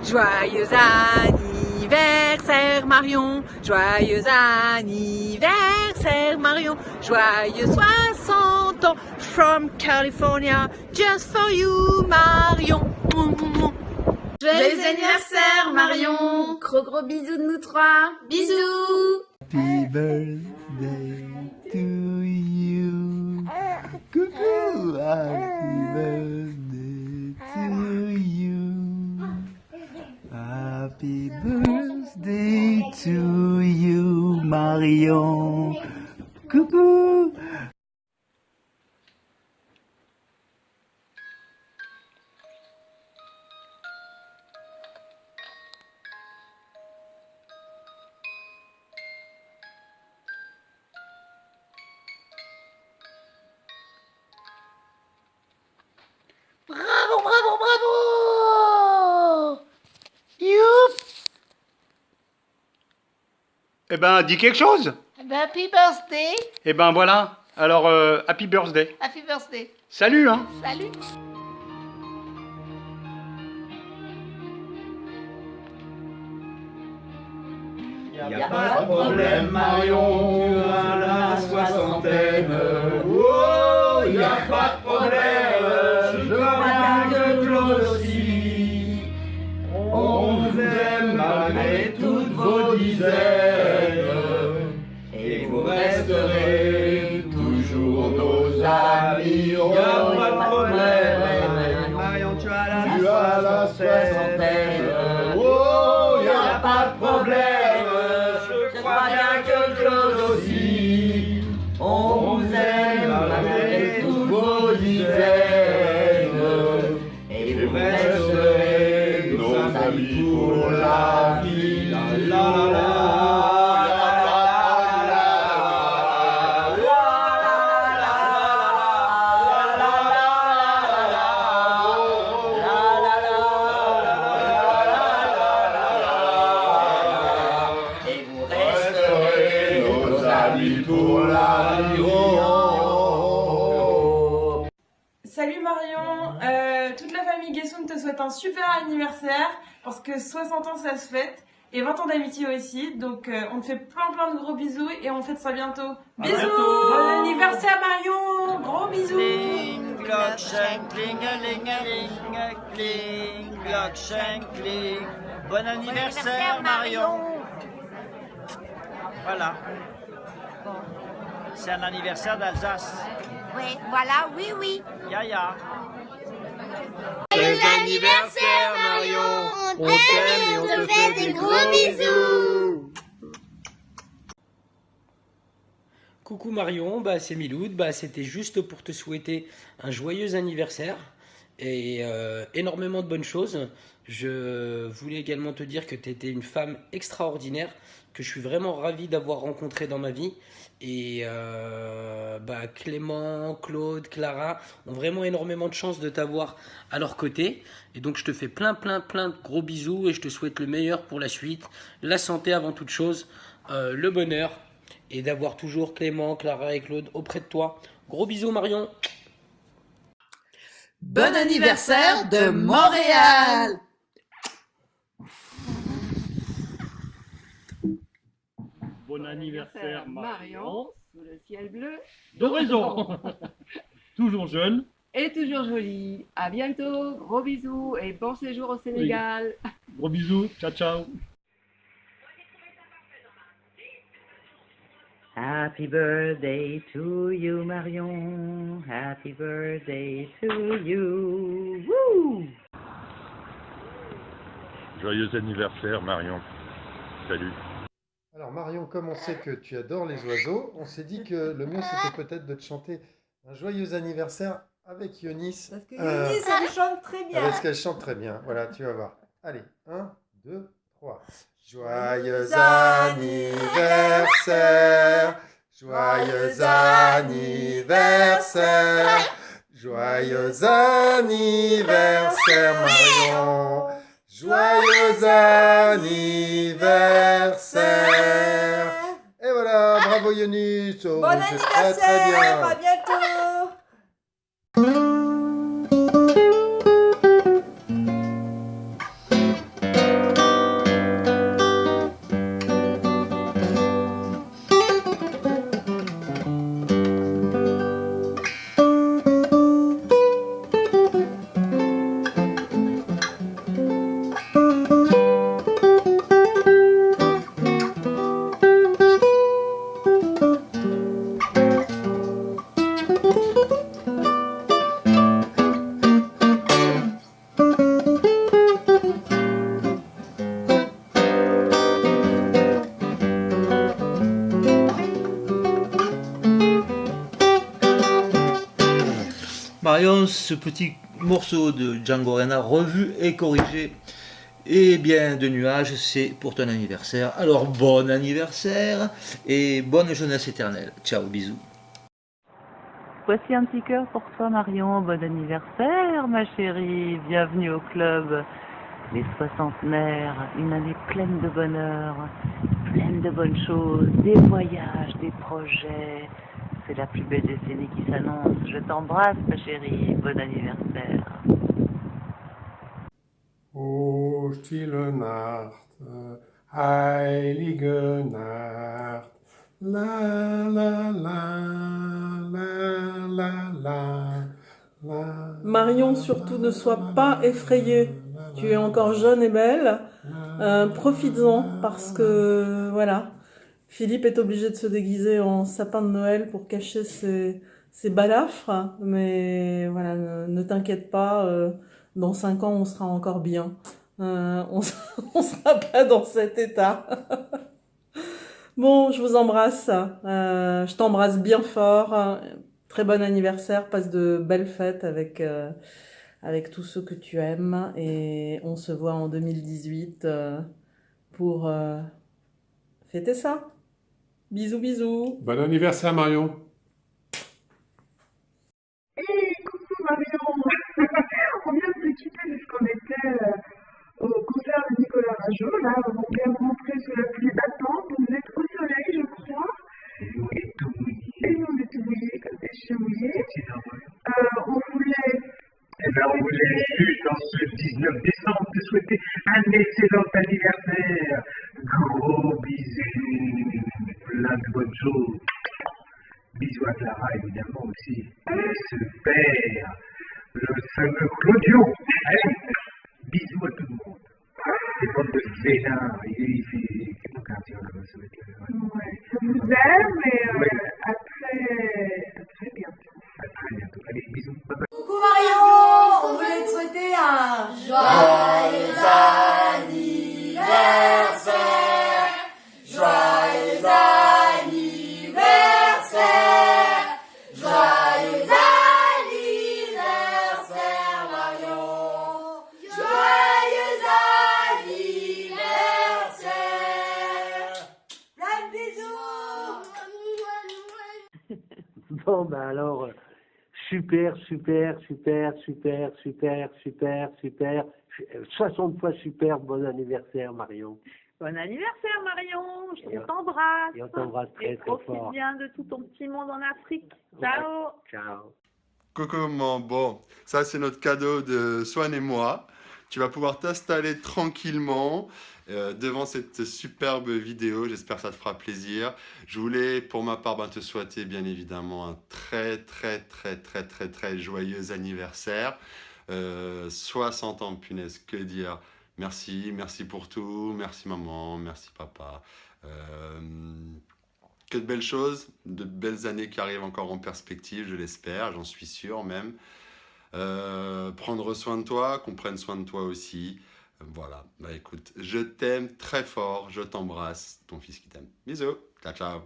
Joyeux anniversaire Marion, joyeux anniversaire Marion, joyeux 60 ans from California, just for you Marion. Joyeux anniversaire Marion. Gros bisous de nous trois. Bisous. Happy birthday to you. Coucou, happy birthday to you. Happy birthday to you, Marion. Coucou. Bravo, bravo, bravo. Youp. Eh ben, dis quelque chose. Happy birthday. Eh ben voilà. Alors, happy birthday. Happy birthday. Salut, hein. Salut. Y a pas de problème Marion, tu as la soixantaine. Oh, y a pas de problème, je vois bien que Claude aussi. On vous aime malgré toutes vos dizaines, et vous resterez toujours nos amis. Oh, y a pas de problème, Marion, tu as la soixantaine. Oh, y a pas de problème. On vous aime malgré toutes vos dizaines, et vous resterez nos amis pour la vie. La la la pour la vie. Salut Marion, toute la famille Guessoun te souhaite un super anniversaire parce que 60 ans ça se fête et 20 ans d'amitié aussi, donc on te fait plein de gros bisous et on fête ça bientôt. Bisous, bon anniversaire Marion, gros bisous. Kling, Glockchen, klingelingeling, kling, Glockchen, kling. Bon anniversaire Marion. Voilà. C'est un anniversaire d'Alsace. Oui, voilà, oui. Ya. Joyeux anniversaire Marion. On t'aime et on te fait des gros bisous. Coucou Marion, c'est Miloud, c'était juste pour te souhaiter un joyeux anniversaire et énormément de bonnes choses. Je voulais également te dire que tu étais une femme extraordinaire, que je suis vraiment ravi d'avoir rencontré dans ma vie. Et Clément, Claude, Clara ont vraiment énormément de chance de t'avoir à leur côté. Et donc je te fais plein de gros bisous et je te souhaite le meilleur pour la suite. La santé avant toute chose, le bonheur et d'avoir toujours Clément, Clara et Claude auprès de toi. Gros bisous Marion. Bon anniversaire de Montréal. Bon anniversaire Marion, sous le ciel bleu d'Oraison. Toujours jeune. Et toujours jolie. À bientôt, gros bisous et bon séjour au Sénégal. Oui. Gros bisous, ciao. Happy birthday to you Marion, happy birthday to you. Woo! Joyeux anniversaire Marion. Salut. Alors Marion, comme on sait que tu adores les oiseaux, on s'est dit que le mieux c'était peut-être de te chanter un joyeux anniversaire avec Yonis. Parce que Yonis, elle chante très bien. Parce qu'elle chante très bien, voilà, tu vas voir. Allez, 1, 2, 3. Joyeux anniversaire, joyeux anniversaire, joyeux anniversaire Marion. Joyeux anniversaire. Et voilà, bravo Yonis. Bon anniversaire, très bien. à bientôt. Marion, ce petit morceau de Django Reinhardt revu et corrigé, et bien de nuages, c'est pour ton anniversaire. Alors bon anniversaire et bonne jeunesse éternelle. Ciao, bisous. Voici un petit cœur pour toi, Marion. Bon anniversaire, ma chérie. Bienvenue au club. Les soixantenaires, une année pleine de bonheur, pleine de bonnes choses, des voyages, des projets. C'est la plus belle décennie qui s'annonce. Je t'embrasse, ma chérie. Bon anniversaire. O stille Nacht, heilige Nacht, la la la, la la la, la. Marion, surtout ne sois pas effrayée. Tu es encore jeune et belle. Profites-en parce que voilà, Philippe est obligé de se déguiser en sapin de Noël pour cacher ses balafres. Mais voilà, ne t'inquiète pas. Dans 5 ans, on sera encore bien. On sera pas dans cet état. Bon, je vous embrasse. Je t'embrasse bien fort. Très bon anniversaire. Passe de belles fêtes avec tous ceux que tu aimes. Et on se voit en 2018 pour fêter ça. Bisous, bisous. Bon anniversaire, Marion. Coucou Marion. On vient de se quitter puisqu'on était au concert de Nicolas Rageot. Là, on vient de rentrer sous la pluie battante. Vous êtes au soleil, je crois. Et nous, on est tout mouillés comme des chiens mouillés. On voulait... on voulait juste, en ce 19 décembre, te souhaiter un excellent anniversaire. Gros bisous. Plein de bonnes choses. Bisous à Clara, évidemment, aussi. Et ce père, le fameux Claudio. Allez, bisous à tout le monde. C'est bon de vénard, il fait mon quartier, comme ça. Ouais, je vous aime et à très bientôt. À très bientôt. Allez, bisous. Bye bye. Coucou Marion, on voulait te souhaiter un joyeux anniversaire. Joyeux anniversaire. Joyeux anniversaire Marion. Joyeux anniversaire. Plein de bisous. Bon, ben alors, super, 60 fois super, bon anniversaire, Marion. Bon anniversaire Marion, je t'embrasse. Et on t'embrasse très très fort. Profite bien de tout ton petit monde en Afrique. Ciao. Ciao. Coucou maman, bon, ça c'est notre cadeau de Swan et moi. Tu vas pouvoir t'installer tranquillement devant cette superbe vidéo. J'espère que ça te fera plaisir. Je voulais pour ma part te souhaiter bien évidemment un très joyeux anniversaire. 60 ans, punaise, que dire. Merci pour tout. Merci maman, merci papa. Que de belles choses, de belles années qui arrivent encore en perspective, je l'espère, j'en suis sûr même. Prendre soin de toi, qu'on prenne soin de toi aussi. Voilà, bah écoute, je t'aime très fort, je t'embrasse, ton fils qui t'aime. Bisous, ciao ciao.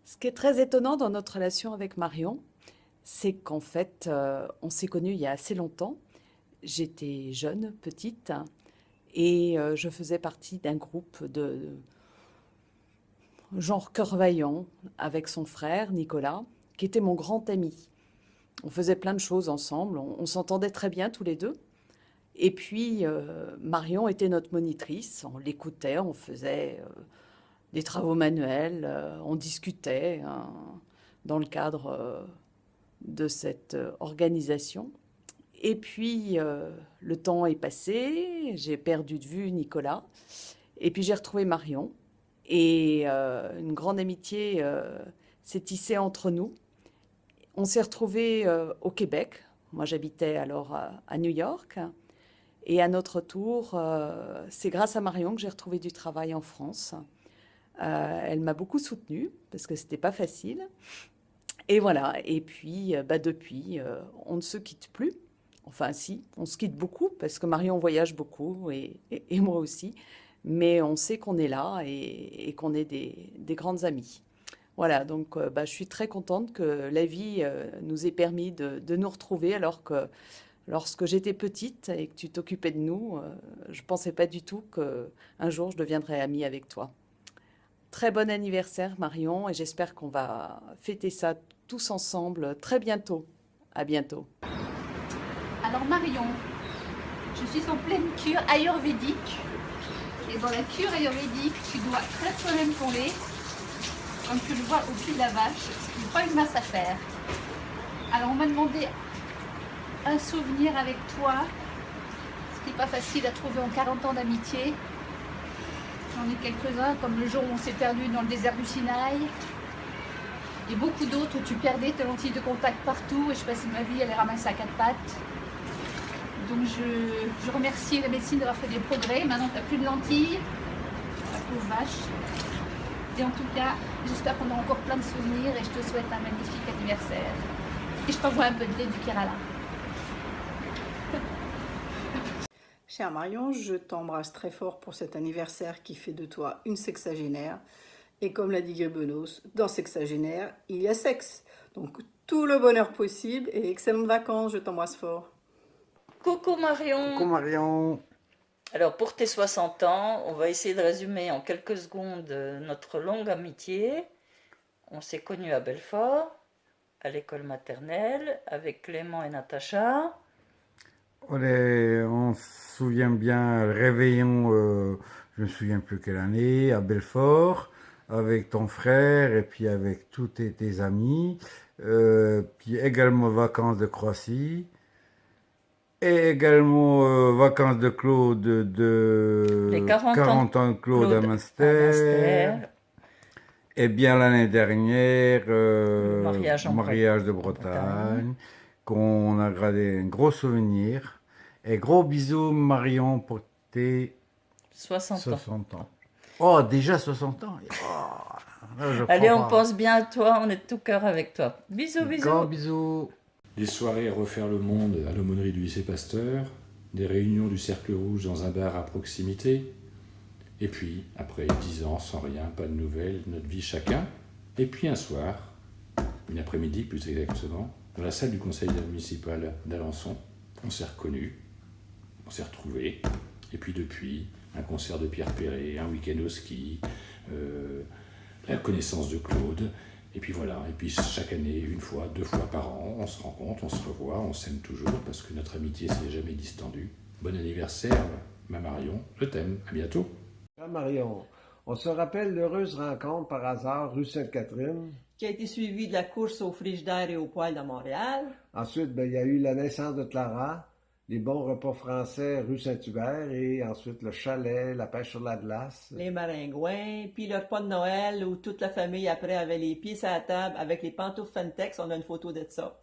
Ce qui est très étonnant dans notre relation avec Marion, c'est qu'en fait, on s'est connus il y a assez longtemps. J'étais jeune, petite, et je faisais partie d'un groupe de genre Cœur Vaillant avec son frère Nicolas, qui était mon grand ami. On faisait plein de choses ensemble, on s'entendait très bien tous les deux. Et puis, Marion était notre monitrice, on l'écoutait, on faisait des travaux manuels, on discutait dans le cadre de cette organisation. Et puis, le temps est passé, j'ai perdu de vue Nicolas. Et puis j'ai retrouvé Marion. Et une grande amitié s'est tissée entre nous. On s'est retrouvés au Québec. Moi, j'habitais alors à New York. Et à notre tour, c'est grâce à Marion que j'ai retrouvé du travail en France. Elle m'a beaucoup soutenue parce que c'était pas facile. Et voilà. Et puis, depuis, on ne se quitte plus. Enfin, si, on se quitte beaucoup parce que Marion voyage beaucoup et moi aussi. Mais on sait qu'on est là et qu'on est des grandes amies. Voilà, donc je suis très contente que la vie nous ait permis de nous retrouver alors que lorsque j'étais petite et que tu t'occupais de nous, je ne pensais pas du tout qu'un jour je deviendrais amie avec toi. Très bon anniversaire Marion et j'espère qu'on va fêter ça tous ensemble très bientôt. À bientôt. Alors Marion, je suis en pleine cure ayurvédique. Et dans la cure ayurvédique, tu dois traire toi-même ton lait, comme tu le vois au pied de la vache, ce qui n'est pas une masse à faire. Alors on m'a demandé un souvenir avec toi, ce qui n'est pas facile à trouver en 40 ans d'amitié. J'en ai quelques-uns, comme le jour où on s'est perdu dans le désert du Sinaï. Et beaucoup d'autres où tu perdais tes lentilles de contact partout et je passais ma vie à les ramasser à quatre pattes. Donc je remercie la médecine d'avoir fait des progrès. Maintenant, tu n'as plus de lentilles. La pauvre vache. Et en tout cas, j'espère qu'on a encore plein de souvenirs et je te souhaite un magnifique anniversaire. Et je t'envoie un peu de lait du Kerala. Chère Marion, je t'embrasse très fort pour cet anniversaire qui fait de toi une sexagénaire. Et comme l'a dit Guebenos, dans sexagénaire, il y a sexe. Donc tout le bonheur possible et excellentes vacances, je t'embrasse fort. Coucou Marion. Coucou Marion. Alors pour tes 60 ans, on va essayer de résumer en quelques secondes notre longue amitié. On s'est connus à Belfort, à l'école maternelle, avec Clément et Natacha. On se souvient bien, le réveillon, je ne me souviens plus quelle année, à Belfort, avec ton frère et puis avec tous tes amis. Puis également vacances de Croatie. Et également vacances de Claude, Les 40 ans de Claude à Munster. Et bien l'année dernière, mariage de Bretagne, qu'on a gardé un gros souvenir. Et gros bisous Marion pour tes 60 ans. Oh, déjà 60 ans. Oh, là, allez, on pense bien à toi, on est de tout cœur avec toi. Bisous, bisous. Gros bisous. Des soirées à refaire le monde à l'aumônerie du lycée Pasteur, des réunions du Cercle Rouge dans un bar à proximité, et puis, après 10 ans sans rien, pas de nouvelles, notre vie chacun, et puis un soir, une après-midi plus exactement, dans la salle du conseil municipal d'Alençon, on s'est reconnus, on s'est retrouvés, et puis depuis, un concert de Pierre Perret, un week-end au ski, la connaissance de Claude, et puis voilà, et puis chaque année, une fois, 2 fois par an, on se rencontre, on se revoit, on s'aime toujours, parce que notre amitié s'est jamais distendue. Bon anniversaire, ma Marion, je t'aime, à bientôt. Marion, on se rappelle l'heureuse rencontre par hasard rue Sainte-Catherine. Qui a été suivie de la course au frigidaire et au poêle à Montréal. Ensuite, il y a eu la naissance de Clara, les bons repas français rue Saint-Hubert et ensuite le chalet, la pêche sur la glace. Les maringouins, puis le repas de Noël où toute la famille après avait les pieds sur la table avec les pantoufles Fentex, on a une photo de ça.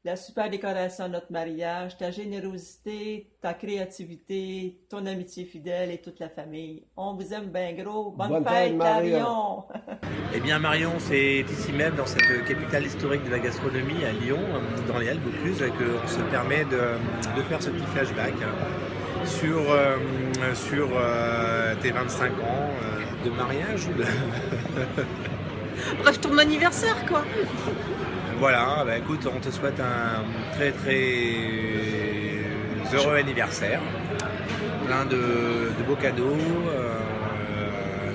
La super décoration de notre mariage, ta générosité, ta créativité, ton amitié fidèle et toute la famille. On vous aime bien gros. Bonne fête, Marion! Eh bien Marion, c'est ici même, dans cette capitale historique de la gastronomie, à Lyon, dans les Halles Vaucluse, qu'on se permet de faire ce petit flashback sur tes 25 ans de mariage. Bref, ton anniversaire, quoi. Voilà, bah écoute, on te souhaite un très très heureux anniversaire, plein de beaux cadeaux,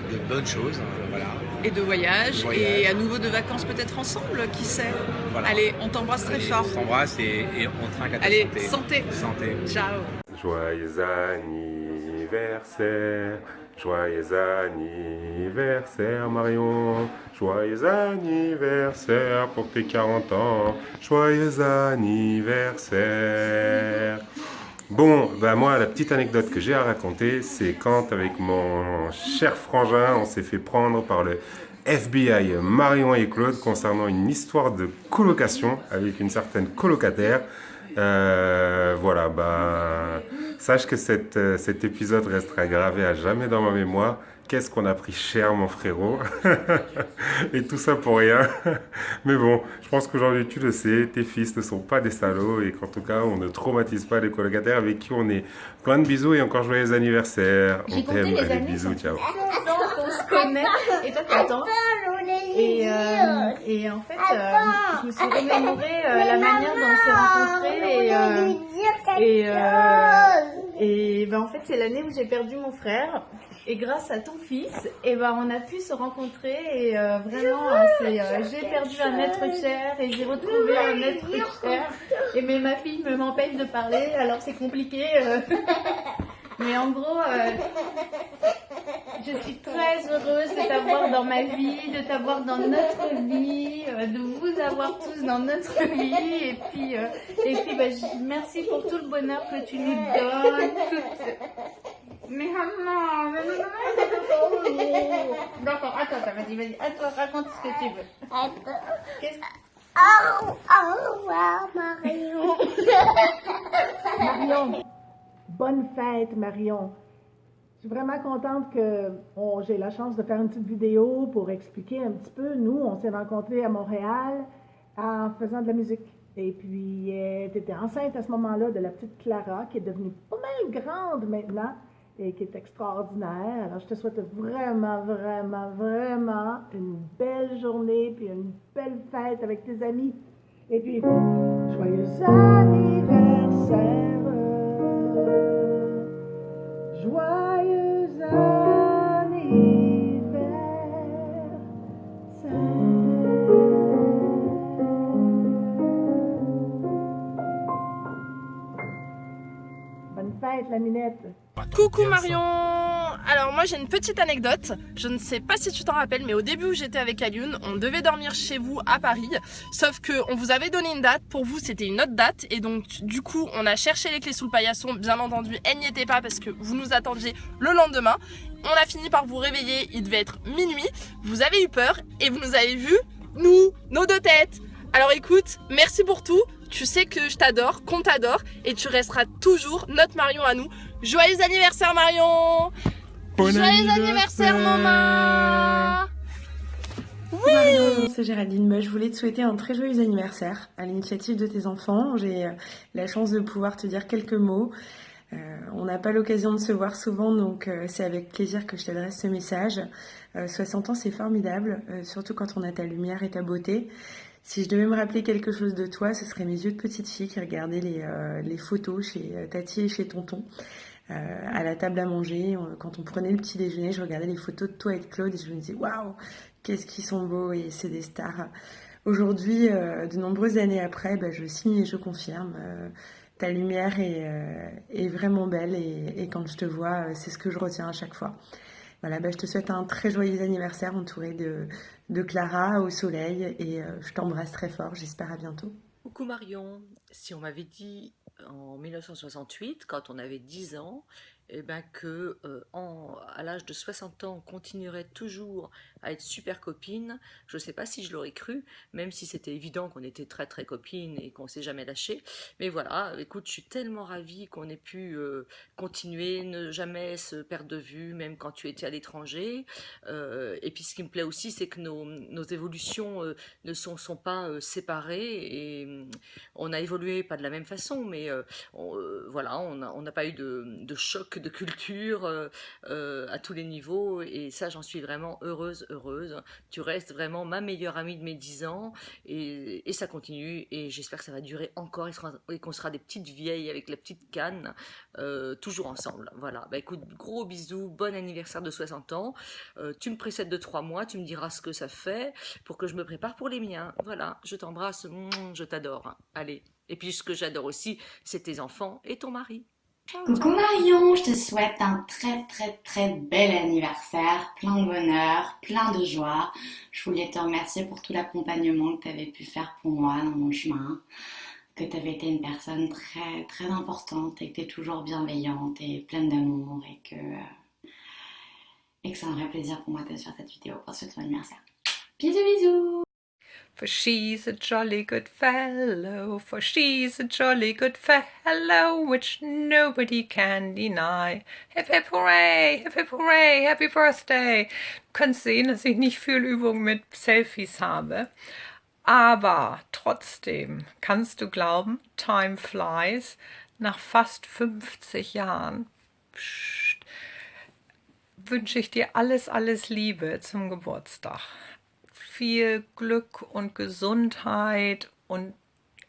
de bonnes choses, voilà. Et de voyages, et à nouveau de vacances peut-être ensemble, qui sait. Voilà. Allez, on t'embrasse très fort. On t'embrasse et on trinque à ta santé. Allez, santé. Santé. Ciao. Joyeux anniversaire, joyeux anniversaire Marion, joyeux anniversaire pour tes 40 ans, joyeux anniversaire. Bon, bah moi, la petite anecdote que j'ai à raconter, c'est quand, avec mon cher frangin, on s'est fait prendre par le FBI Marion et Claude concernant une histoire de colocation avec une certaine colocataire. Voilà, bah, sache que cet épisode restera gravé à jamais dans ma mémoire. Qu'est-ce qu'on a pris cher, mon frérot. Et tout ça pour rien. Mais bon, je pense qu'aujourd'hui, tu le sais, tes fils ne sont pas des salauds et qu'en tout cas, on ne traumatise pas les colocataires avec qui on est. Plein de bisous et encore joyeux anniversaire. On t'aime, allez, bisous, ciao. On se connaît. Et toi, t'attends. Et en fait, je me suis remémoré la manière dont on s'est rencontrés. Et ben, en fait, c'est l'année où j'ai perdu mon frère. Et grâce à ton fils, et ben, on a pu se rencontrer. Et vraiment, j'ai perdu un être cher et j'ai retrouvé un être cher. Mais ma fille m'empêche de parler, alors c'est compliqué. Mais en gros, je suis très heureuse de t'avoir dans ma vie, de t'avoir dans notre vie, de vous avoir tous dans notre vie. Et puis merci pour tout le bonheur que tu nous donnes. Mais maman, d'accord, attends, vas-y, attends, raconte ce que tu veux. Au revoir, Marion. Marion, bonne fête, Marion. Je suis vraiment contente que j'ai la chance de faire une petite vidéo pour expliquer un petit peu. Nous, on s'est rencontrés à Montréal en faisant de la musique. Et puis, tu étais enceinte à ce moment-là de la petite Clara, qui est devenue pas mal grande maintenant et qui est extraordinaire. Alors, je te souhaite vraiment, vraiment, vraiment une belle journée puis une belle fête avec tes amis. Et puis, joyeux anniversaire! Joyeux Bonne fête, la minette. Coucou Marion. Alors moi j'ai une petite anecdote, je ne sais pas si tu t'en rappelles, mais au début où j'étais avec Alioune, on devait dormir chez vous à Paris, sauf que on vous avait donné une date, pour vous c'était une autre date, et donc du coup on a cherché les clés sous le paillasson, bien entendu elles n'y étaient pas parce que vous nous attendiez le lendemain. On a fini par vous réveiller, il devait être minuit, vous avez eu peur et vous nous avez vu, nous, nos deux têtes. Alors écoute, merci pour tout, tu sais que je t'adore, qu'on t'adore, et tu resteras toujours notre Marion à nous. Joyeux anniversaire Marion! Joyeux anniversaire maman! Oui! Marion, c'est Géraldine. Moi, je voulais te souhaiter un très joyeux anniversaire à l'initiative de tes enfants. J'ai la chance de pouvoir te dire quelques mots. On n'a pas l'occasion de se voir souvent, donc c'est avec plaisir que je t'adresse ce message. 60 ans, c'est formidable, surtout quand on a ta lumière et ta beauté. Si je devais me rappeler quelque chose de toi, ce serait mes yeux de petite fille qui regardaient les photos chez Tati et chez Tonton. À la table à manger, quand on prenait le petit déjeuner, je regardais les photos de toi et de Claude et je me disais waouh, qu'est-ce qu'ils sont beaux et c'est des stars. Aujourd'hui, de nombreuses années après, je signe et je confirme. Ta lumière est vraiment belle et quand je te vois, c'est ce que je retiens à chaque fois. Voilà, je te souhaite un très joyeux anniversaire entouré de Clara au soleil et je t'embrasse très fort, j'espère à bientôt. Coucou Marion, si on m'avait dit en 1968, quand on avait 10 ans, que à l'âge de 60 ans, on continuerait toujours à être super copines, je ne sais pas si je l'aurais cru, même si c'était évident qu'on était très très copines et qu'on ne s'est jamais lâché. Mais voilà, écoute, je suis tellement ravie qu'on ait pu continuer, ne jamais se perdre de vue, même quand tu étais à l'étranger. Et puis ce qui me plaît aussi, c'est que nos évolutions ne sont pas séparées et on a évolué pas de la même façon, mais voilà, on n'a pas eu de choc de culture à tous les niveaux et ça j'en suis vraiment heureuse. Tu restes vraiment ma meilleure amie de mes 10 ans et ça continue et j'espère que ça va durer encore et qu'on sera des petites vieilles avec la petite canne toujours ensemble. Voilà, écoute, gros bisous, bon anniversaire de 60 ans, tu me précèdes de 3 mois, tu me diras ce que ça fait pour que je me prépare pour les miens. Voilà, je t'embrasse, je t'adore. Allez, et puis ce que j'adore aussi, c'est tes enfants et ton mari. Coucou Marion, je te souhaite un très très très bel anniversaire, plein de bonheur, plein de joie. Je voulais te remercier pour tout l'accompagnement que tu avais pu faire pour moi dans mon chemin. que tu avais été une personne très, très importante et que tu es toujours bienveillante et pleine d'amour et que c'est un vrai plaisir pour moi de faire cette vidéo pour ce ton anniversaire. Bisous, bisous! For she's a jolly good fellow, for she's a jolly good fellow, which nobody can deny. Hip hip hooray, happy birthday. Du kannst sehen, dass ich nicht viel Übung mit Selfies habe. Aber trotzdem, kannst du glauben, time flies, nach fast 50 Jahren wünsche ich dir alles, alles Liebe zum Geburtstag. Viel Glück und Gesundheit und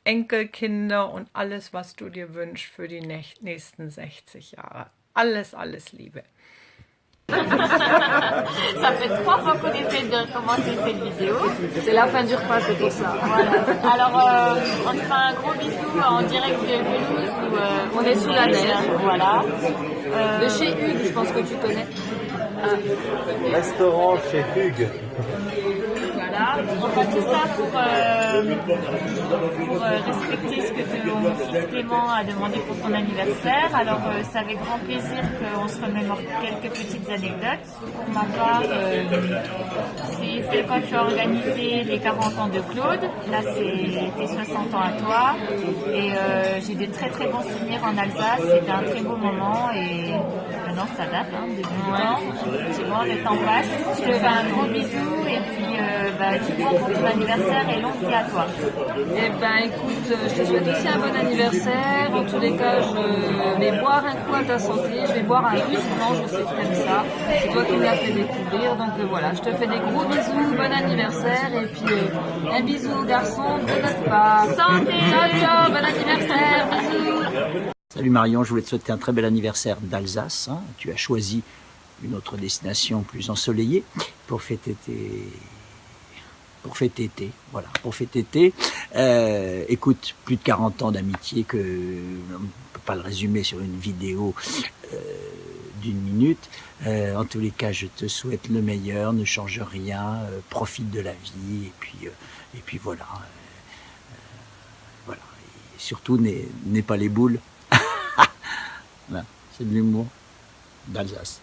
Enkelkinder und alles, was du dir wünschst für die nächsten 60 Jahre. Alles, alles Liebe. Ça fait 3 fois qu'on essaie de commencer cette vidéo. C'est la fin du repas, c'est pour ça. Voilà. Alors, on te fait un gros bisou en direct de Mulhouse où on est sous la neige. Voilà. De chez Hugues, je pense que tu connais. Restaurant chez Hugues. Voilà, on fait tout ça pour respecter ce que ton fils Clément a demandé pour ton anniversaire. Alors c'est avec grand plaisir qu'on se remémore quelques petites anecdotes. Pour ma part, c'est quand tu as organisé les 40 ans de Claude. Là c'est tes 60 ans à toi. Et j'ai de très très bons souvenirs en Alsace. C'était un très beau moment et maintenant ça date depuis longtemps. C'est bon, le temps passe. Je te fais un gros bisou et puis tu prends pour ton anniversaire et longue vie à toi. Eh ben écoute, je te souhaite aussi un bon anniversaire. En tous les cas, je vais boire un coup à ta santé. Je vais boire un russe blanc, je sais que tu aimes ça. C'est toi qui me l'as fait découvrir. Donc voilà, je te fais des gros bisous, bon anniversaire. Et puis un bisou aux garçons de notre part. Santé, ciao, ciao, bon anniversaire, bisous. Salut Marion, je voulais te souhaiter un très bel anniversaire d'Alsace. Hein. Tu as choisi une autre destination plus ensoleillée pour fêter voilà, pour fêter. Écoute, plus de 40 ans d'amitié que on ne peut pas le résumer sur une vidéo d'1 minute. En tous les cas, je te souhaite le meilleur, ne change rien, profite de la vie et puis voilà. Voilà. Et surtout, n'aie pas les boules. Voilà, c'est de l'humour d'Alsace.